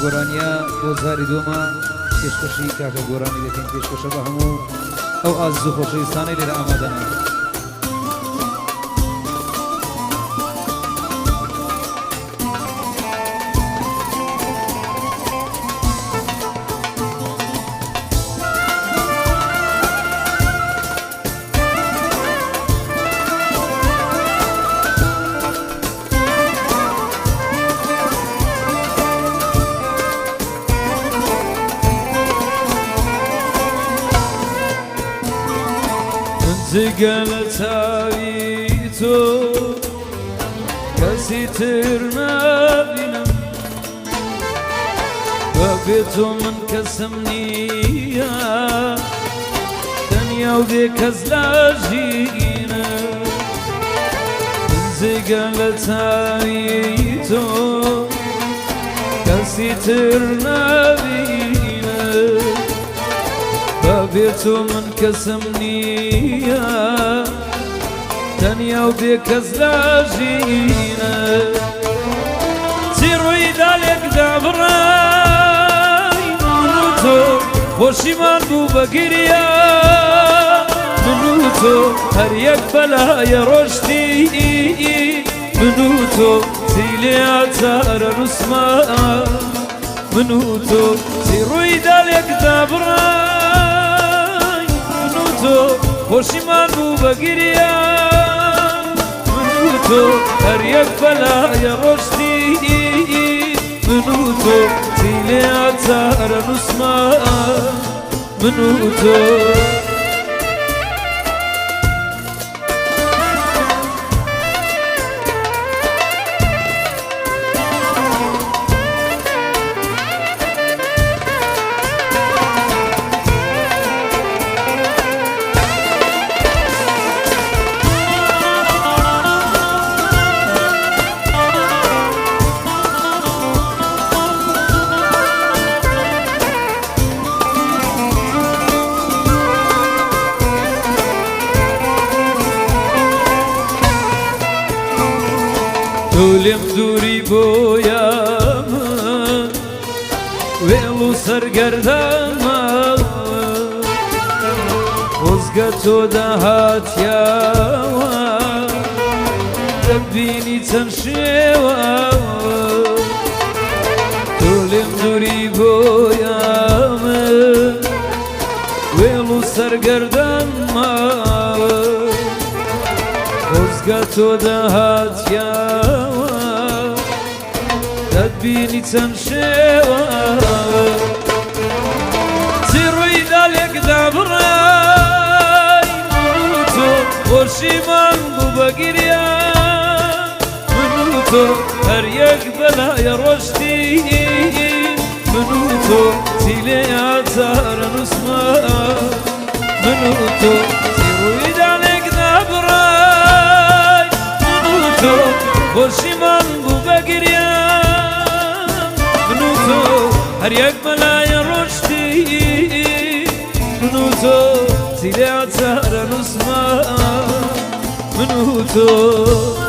گۆرانیە بۆ زاری دووەمە پێشکەشی کاکە گۆرانی دەکەین پێشکەشە بە هەموو ئەو ئازوو خۆشەویستانەی لێرە ئامادەنە. جگل تاوی تو کسی تر نبینم و به تو من کسم نیا دنیا و به کس لاجینه. جگل تاوی تو کسی تر نبینه به تو من کسم نیا تنیا و به کس لاجینه. چی روی دالک دابرای منو تو خوشی من بو بگیریا منو تو هر یک بلای رشدی منو تو زیلی آتار نسما منو تو چی روی دالک دابرای تو خوشی من بو بگیریا منو تو هر یک بلای رشدی منو تو زیلی آتار نسما منو تو. Ölüm duri boyama Velu sargardama Ozga to da hatyawa Rabbini tanshewa Ölüm duri boyama Velu sargardama Ozga to da hatyawa تبینی تنشوا زیروی دالک دابرای منو تو خوشی من بو بگیریا منو تو هر یک بلای رشدی منو تو زیلی آتار نسما منو تو زیروی دالک دابرای منو تو خوشی من بو بگیریا هر یک بلای رشدی منو تو زیلی آتار نسما منو تو.